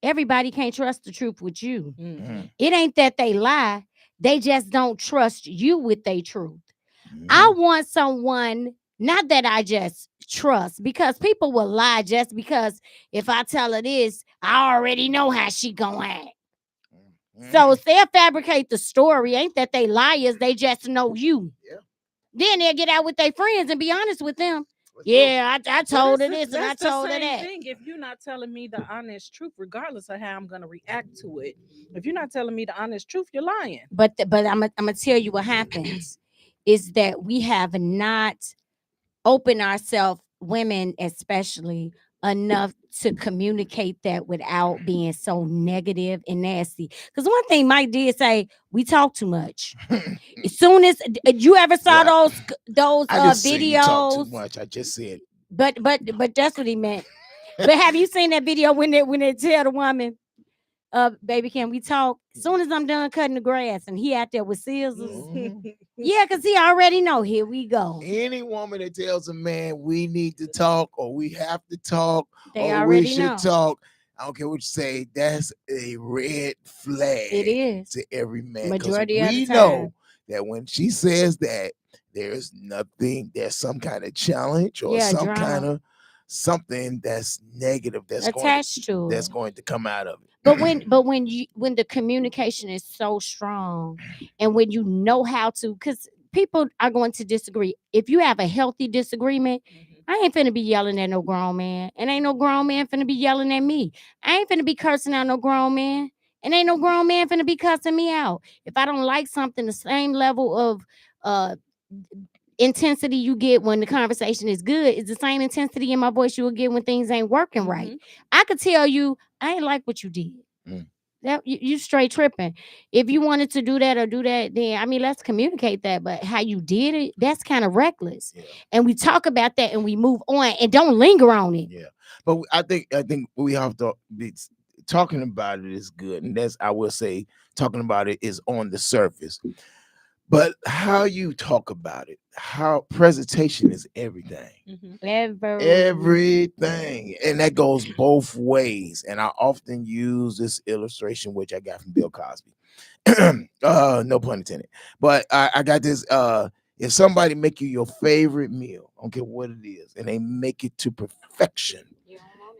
Everybody can't trust the truth with you. It ain't that they lie. They just don't trust you with their truth. I want someone, not that I just trust, because people will lie just because if I tell her this, I already know how she gonna act. So they'll fabricate the story. Ain't that they liars? They just know you. Yeah. Then they'll get out with their friends and be honest with them. Yeah, I told her this and I told her that. Thing. If you're not telling me the honest truth, regardless of how I'm going to react to it, if you're not telling me the honest truth, you're lying. But I'm gonna tell you what happens is that we have not opened ourselves, women especially, enough to communicate that without being so negative and nasty. Because one thing Mike did say, we talk too much. As soon as you ever saw those I just say videos, you talk too much. I just said. But that's what he meant. But have you seen that video when they tell the woman, baby, can we talk? As soon as I'm done cutting the grass, and he out there with scissors. Yeah, because he already know. Here we go. Any woman that tells a man we need to talk or we have to talk They or already we should know. talk, I don't care what you say, that's a red flag. It is to every man. majority of we the time. know that when she says that, there's some kind of challenge or some drama. kind of something that's negative that's attached to that's it. going to come out of it. But when the communication is so strong, and when you know how to, because people are going to disagree. If you have a healthy disagreement, I ain't finna be yelling at no grown man, and ain't no grown man finna be yelling at me. I ain't finna be cursing out no grown man, and ain't no grown man finna be cussing me out. If I don't like something, the same level of intensity you get when the conversation is good is the same intensity in my voice you will get when things ain't working right. I could tell you I ain't like what you did. That you straight tripping. If you wanted to do that or do that, then I mean let's communicate that. But how you did it, that's kind of reckless. Yeah. And we talk about that and we move on and don't linger on it. Yeah, but I think we have to be talking about it is good, and that's I will say talking about it is on the surface. But how you talk about it, how presentation is everything. Everything. And that goes both ways. And I often use this illustration, which I got from Bill Cosby. No pun intended. But I got this. If somebody make you your favorite meal, I don't care what it is, and they make it to perfection,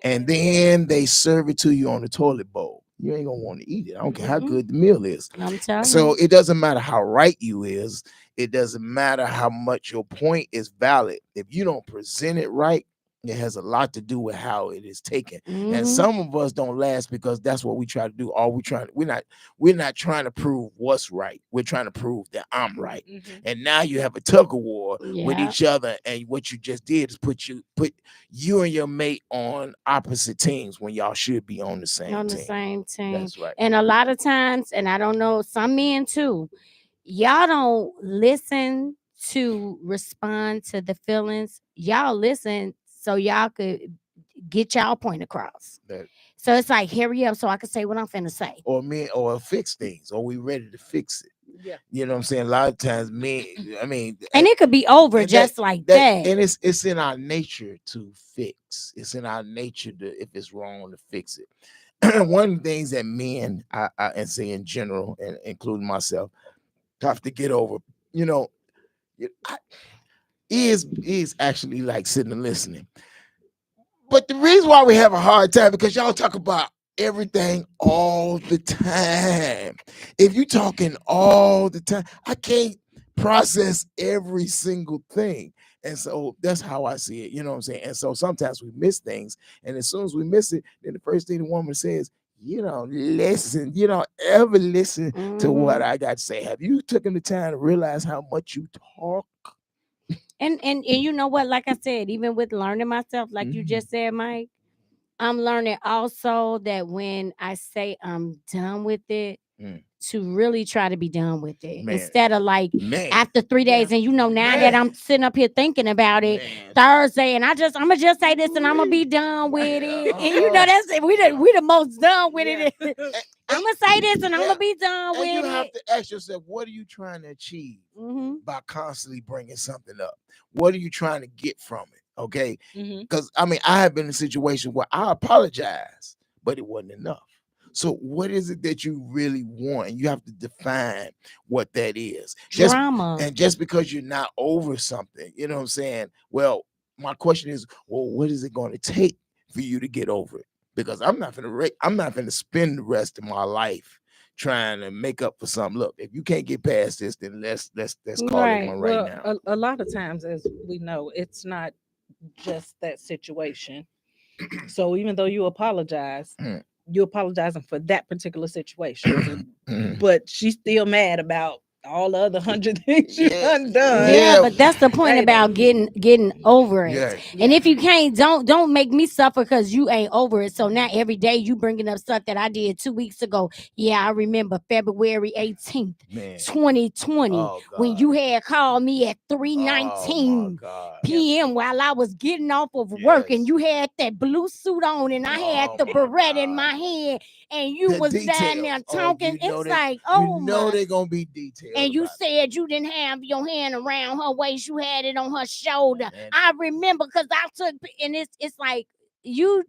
and then they serve it to you on the toilet bowl, you ain't gonna want to eat it. I don't care how good the meal is. I'm telling So you. it doesn't matter how right you is. It doesn't matter how much your point is valid. If you don't present it right, it has a lot to do with how it is taken. And some of us don't last because that's what we try to do. We're not trying to prove what's right. We're trying to prove that I'm right. And now you have a tug of war with each other. And what you just did is put you and your mate on opposite teams when y'all should be on the same team. On the same team. That's right. And a lot of times, and I don't know, some men too, y'all don't listen to respond to the feelings. Y'all listen so y'all could get y'all point across. So it's like, hurry up so I can say what I'm finna say. Or fix things, or we ready to fix it. Yeah. You know what I'm saying? A lot of times and it could be over just like that. And it's in our nature to fix. It's in our nature to, if it's wrong, to fix it. One of the things that men, I and say in general, and including myself, have to get over, is actually like sitting and listening. But the reason why we have a hard time, because y'all talk about everything all the time. If you talking all the time, I can't process every single thing. And so that's how I see it. You know what I'm saying? And so sometimes we miss things. And as soon as we miss it, then the first thing the woman says, you don't listen. You don't ever listen to what I got to say. Have you taken the time to realize how much you talk? And you know what? Like I said, even with learning myself, like you just said, Mike, I'm learning also that when I say I'm done with it, to really try to be done with it. Instead of like after 3 days, and now that I'm sitting up here thinking about it Thursday, and I'ma just say this and I'm gonna be done with it. And that's it. We the most done with it. I'm gonna say this and I'm gonna be done with it. You have to ask yourself, what are you trying to achieve by constantly bringing something up? What are you trying to get from it? Okay, because I have been in a situation where I apologize, but it wasn't enough. So what is it that you really want? And you have to define what that is. Drama. And just because you're not over something, you know what I'm saying? Well, my question is, well, what is it going to take for you to get over it? Because I'm not gonna spend the rest of my life trying to make up for something. Look, if you can't get past this, then let's call it one now. A lot of times, as we know, it's not just that situation. So even though you apologize, you're apologizing for that particular situation, but she's still mad about all the other 100 things you done. Yeah, but that's the point about getting over it. Yeah. And if you can't, don't make me suffer because you ain't over it. So now every day you bringing up stuff that I did 2 weeks ago. Yeah, I remember February 18th, 2020, when you had called me at 3:19 p.m. while I was getting off of work, and you had that blue suit on, and I had the beret in my hand, and you was down there talking. It's like, they're gonna be detailed. And you said you didn't have your hand around her waist, you had it on her shoulder. I remember because I took, and it's like you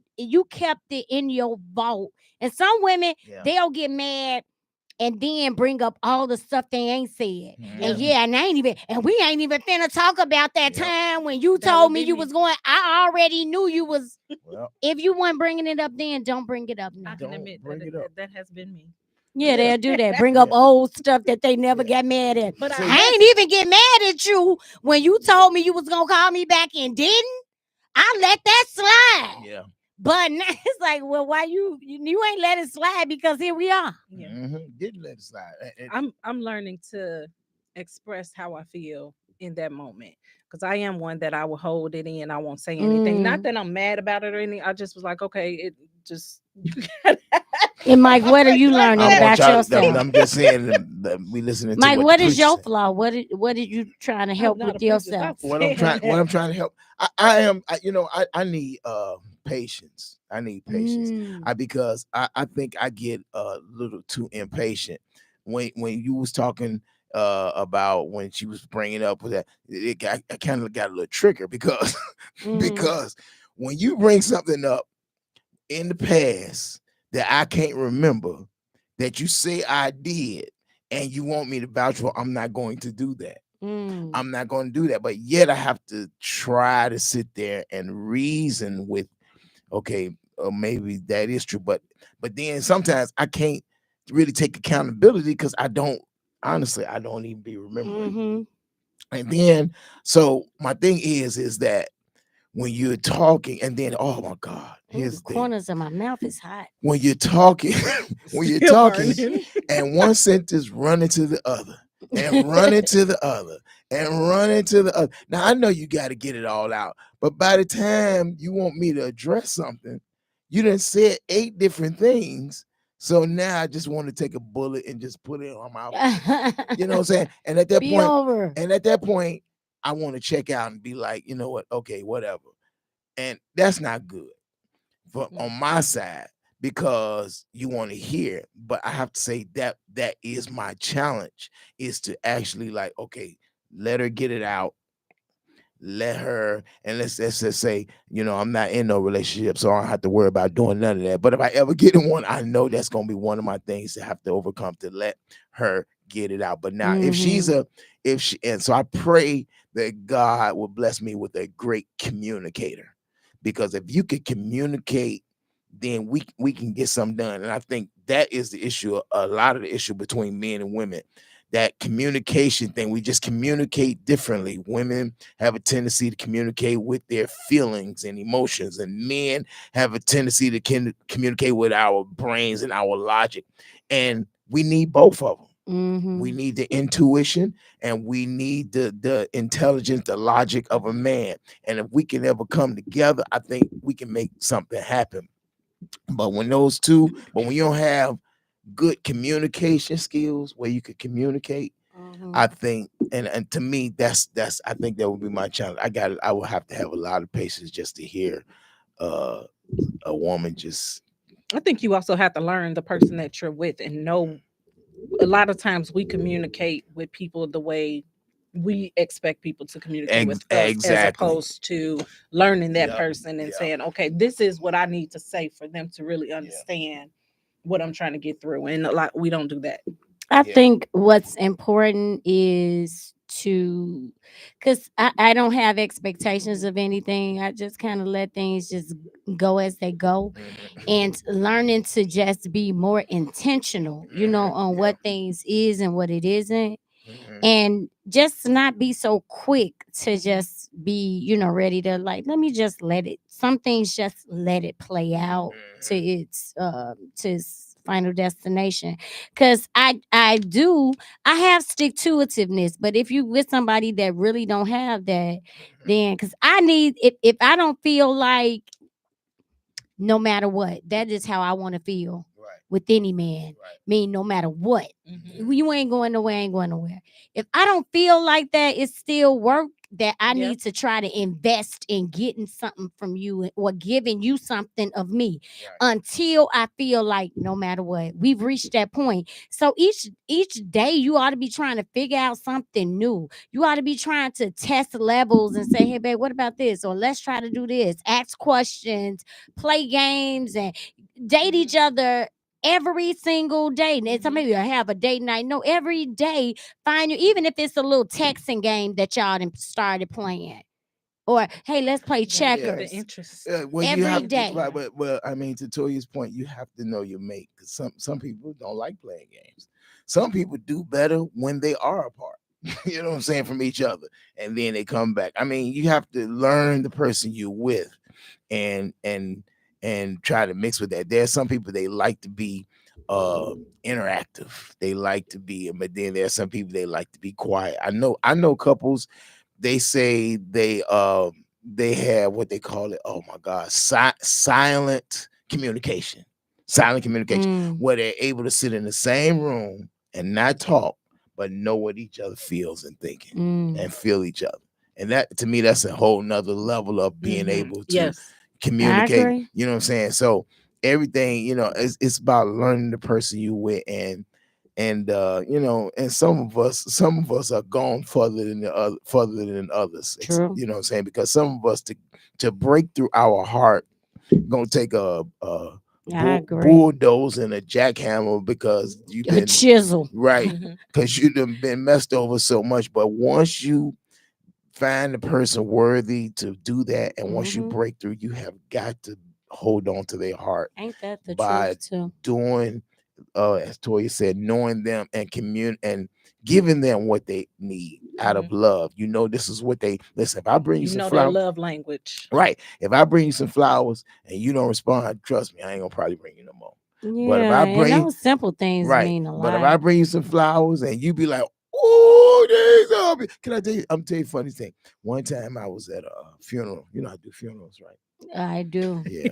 kept it in your vault. And some women, they'll get mad and then bring up all the stuff they ain't said. And we ain't even finna talk about that time when you told me you was going. I already knew you was. If you weren't bringing it up then, don't bring it up now. I can admit that has been me. Yeah, they'll do that. Bring up old stuff that they never got mad at. But I ain't even get mad at you when you told me you was gonna call me back and didn't. I let that slide. Yeah. But now it's like, well, why you ain't let it slide, because here we are. Yeah. Didn't let it slide. I'm learning to express how I feel in that moment, because I am one that I will hold it in. I won't say anything. Not that I'm mad about it or anything. I just was like, okay, it just. And Mike, what are you learning about yourself? I'm just saying that we listening to Mike, what is your flaw? What are you trying to help with yourself? What I'm trying to help. I need patience. I need patience. Because I think I get a little too impatient. When you was talking about when she was bringing up with that, I kind of got a little trigger because because when you bring something up in the past that I can't remember, that you say I did, and you want me to vouch for, I'm not going to do that. Mm. I'm not going to do that. But yet I have to try to sit there and reason with, okay, maybe that is true. But then sometimes I can't really take accountability because I don't even be remembering. Mm-hmm. And then so my thing is that when you're talking, and then oh my God, Ooh, here's the the thing. corners of my mouth is hot. When you're talking, when you're Still talking, burning. and one sentence run into the other, and run into the other, and run into the other. Now I know you got to get it all out, but by the time you want me to address something, you done said 8 different things. So now I just want to take a bullet and just put it on my face. You know what I'm saying? Be over. And at that point, I want to check out and be like, you know what? Okay, whatever. And that's not good for No. on my side because you want to hear. But I have to say that is my challenge is to actually like, okay, let her get it out. Let her, and let's just say, I'm not in no relationship, so I don't have to worry about doing none of that. But if I ever get in one, I know that's gonna be one of my things to have to overcome to let her get it out. But now, Mm-hmm. if she, and so I pray that God will bless me with a great communicator, because if you can communicate, then we can get something done. And I think that is the issue, a lot of the issue between men and women. That communication thing, we just communicate differently. Women have a tendency to communicate with their feelings and emotions, and men have a tendency to communicate with our brains and our logic. And we need both of them. Mm-hmm. We need the intuition, and we need the intelligence, the logic of a man. And if we can ever come together, I think we can make something happen. But when you don't have good communication skills where you could communicate, Mm-hmm. I think, and to me, that's I think that would be my challenge. I will have to have a lot of patience just to hear uh a woman just I think you also have to learn the person that you're with and know a lot of times we communicate with people the way we expect people to communicate with us as exactly. opposed to learning that Yep. person and Yep. saying, okay, this is what I need to say for them to really Yeah. understand what I'm trying to get through. And a lot we don't do that. I Yeah. think what's important is to, because I don't have expectations of anything. I just kind of let things just go as they go, Mhm. and learning to just be more intentional, on Yep. what things is and what it isn't, Mhm. and just not be so quick to just be ready to, like, let me just let it, some things just let it play out to Mhm. its final destination. Because I have stick to itiveness, but if you with somebody that really don't have that, then because I need, if I don't feel like, no matter what, that is how I want to feel Right. with any man. Right. Mean no matter what, Mhm. you ain't going nowhere, ain't going nowhere. If I don't feel like that, it's still work that I Yep. need to try to invest in getting something from you or giving you something of me Right. until I feel like, no matter what, we've reached that point. So each day you ought to be trying to figure out something new. You ought to be trying to test levels and say, hey babe, what about this? Or let's try to do this. Ask questions, play games, and date each Mhm. other every single day. And some Mhm. of you have a date night. No, every day, find you, even if it's a little texting game that y'all done started playing. Or hey, let's play You got to keep Yeah. the checkers interest. Well, you every have to, day. right, but well, I mean, to Toya's point, you have to know your mate, because some people don't like playing games. Some people do better when they are apart. You know what I'm saying, from each other, and then they come back. I mean, you have to learn the person you're with, and try to mix with that. There's some people they like to be interactive. They like to be, but then there's some people they like to be quiet. I know couples, they say they have what they call it, oh my god, silent communication. Silent communication, Mm, where they're able to sit in the same room and not talk, but know what each other feels and thinking mm. and feel each other. And that, to me, that's a whole nother level of being Mhm. able to Yes. I communicate. agree. You know what I'm saying? So everything, it's about learning the person you with, and some of us are gone further than others. True. You know what I'm saying? Because some of us, to break through our heart, gonna take a I agree. bulldozer and a jackhammer because you've A been chisel. right, Mhm. because you done been messed over so much. But once you find the person worthy to do that, and once you Mhm. break through, you have got to hold on to their heart Ain't that the by truth too? doing, as Toya said, knowing them and and giving them what they need out of Mhm. love. You know, this is what they listen. If I bring you You some know their flowers, love language. right? If I bring you some flowers and you don't respond, trust me, I ain't gonna probably bring you no more. But if Yeah, I and bring those simple things right, mean a but if I lot. bring you some flowers and you be like, oh, these are can I tell you? I'm tell you a funny thing. One time I was at a funeral. You know I do funerals, right? I do. Yeah,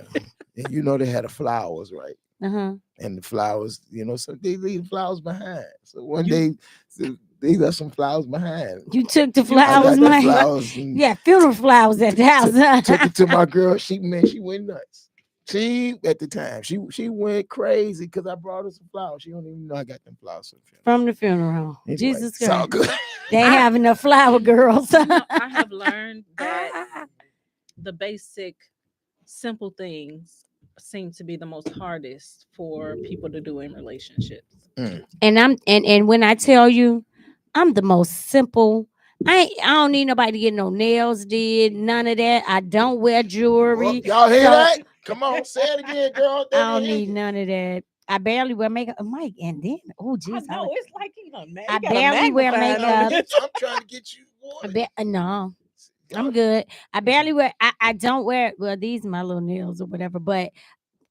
and you know they had the flowers, right? Uh-huh. And the flowers, so they leave flowers behind. So one You day, so they left some flowers behind. You took the you I flowers, got took the the my flower. flowers and yeah, funeral flowers at the house. took it to my girl. She went nuts. She at the time she went crazy because I brought her some flowers. She don't even know I got them flowers from the funeral. From the funeral. Anyway, Jesus it's all Christ. good. They ain't I having the flower girls. I have learned that Ah, the basic simple things seem to be the most hardest for people to do in relationships. Mm. and when I tell you, I'm the most simple. I don't need nobody to get no nails did, none of that. I don't wear Well, jewelry. y'all hear So that? Come on, say it again, girl. I Let me don't hear need you. none of that. I barely wear makeup. Mike, and then oh I jeez, know it's like you know, man, I you got a barely wear magnifying on makeup. this. I'm trying to get you I water. bet no, Y'all, I'm good. I barely wear. I don't wear. Well, these my little nails or whatever. But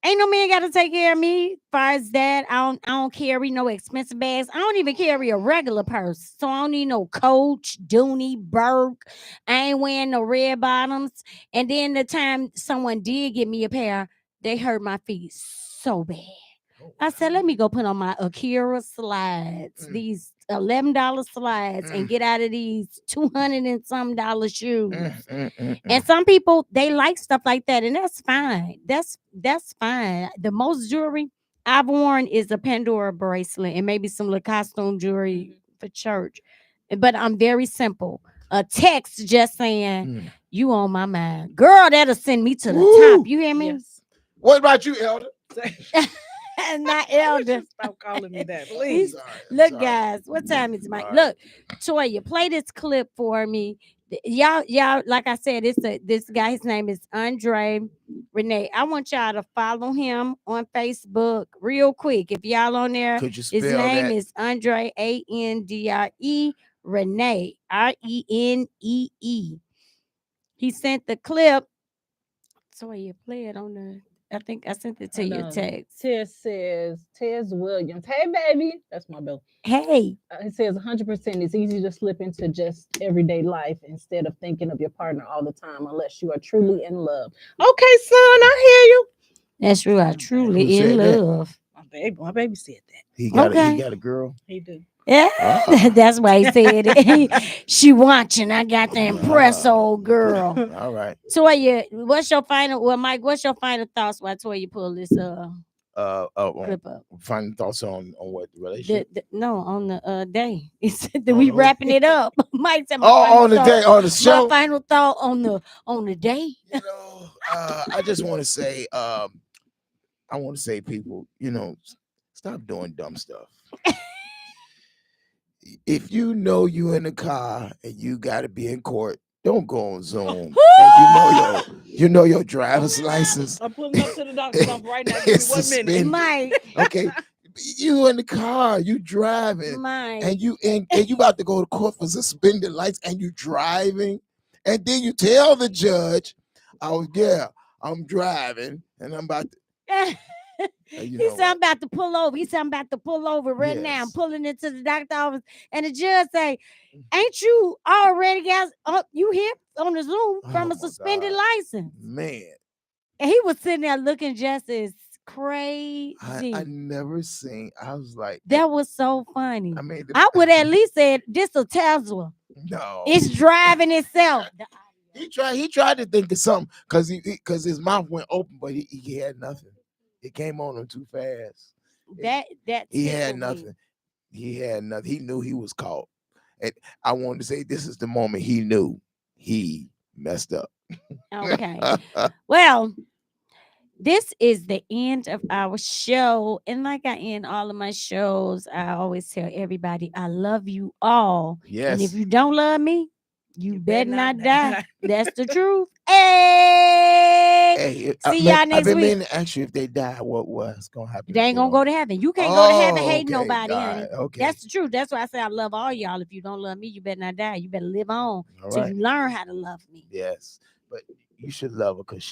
ain't no man got to take care of me. Far as that, I don't carry no expensive bags. I don't even carry a regular purse, so I don't need no Coach, Dooney, Burke. I ain't wearing no red bottoms. And then the time someone did get me a pair, they hurt my feet so bad. oh, I said, let me go put on my Akira slides, Mm. these $11 slides, and Mm. get out of these 200 and some dollar shoes. Mm. And some people they like stuff like that, and that's fine. That's fine. The most jewelry I've worn is a Pandora bracelet and maybe some little costume jewelry Mhm. for church. But I'm very simple. A text just saying Mm. you on my mind, girl. That'll send me to the top. Woo! You hear me? Yes. What about you, Elder? Not I wish elder. you stop calling me that, I'm please. He's sorry. I'm look, sorry. guys. What time is it, Mike? All right. Look, Toya, play this clip for me. Y'all. Like I said, this guy. His name is Andre Renee. I want y'all to follow him on Facebook real quick. If y'all on there, Could you his spell name that? is Andre Andre Renee Renee. He sent the clip. Toya, play it on the. I think I sent it to Hold your on. text. Tez Williams. Hey, baby. That's my bill. Hey, It says 100% it's easy to slip into just everyday life instead of thinking of your partner all the time unless you are truly in love. Okay, son, I hear you. that's true. I My baby. Who truly in said that? love. My baby said that. He Okay. got a girl. He do. Yeah, Ah. that's why he said it. She watching. I got to impress Ah. old girl. All right. Toya, what's your final? Well, Mike, what's your final thoughts? Why Toya pull this clip up? Final thoughts on what the relationship? No, on the day. He said that On we who? wrapping it up. Mike said my Oh, final on the thought. day, on the My show. final thought on the day. I just want to say, I want to say, people, stop doing dumb stuff. If you know you in the car and you got to be in court, don't go on Zoom. And you know your driver's license I'm pulling up to the doctor's office right now. Give me is 1 minute. suspended. Mike, Okay, you in the car, you driving, Mike. and you about to go to court for suspended lights, and you driving, and then you tell the judge, "Oh yeah, I'm driving, and I'm about to." You He know said, I'm what? about to pull over. He said, I'm about to pull over right now. I'm Yes. pulling into the doctor office. And the judge say, ain't you already got you here on the Zoom Oh from a my suspended God, license? man. And he was sitting there looking just as I crazy. never seen. I was like, That was so funny. I mean, I would at least said, this a Tesla. no. It's driving itself. He tried to think of something because his mouth went open, but he had nothing. It came on him too fast. That He had tickled me. nothing. He had nothing. He knew he was caught. And I wanted to say this is the moment he knew he messed up. Okay. Well, this is the end of our show. And like I end all of my shows, I always tell everybody, I love you all. And if Yes. you don't love me, you You better better not not die. die. That's the truth. Hey, Hey, see y'all I've next been week. meaning to ask you if they die, what's gonna happen They if ain't they gonna go don't? to heaven. You can't go to heaven Oh, hating okay, nobody, honey. God, okay, That's the truth. That's why I say I love all y'all. If you don't love me, you better not die. You better live on all till right, you learn how to love me. yes, but you should love her because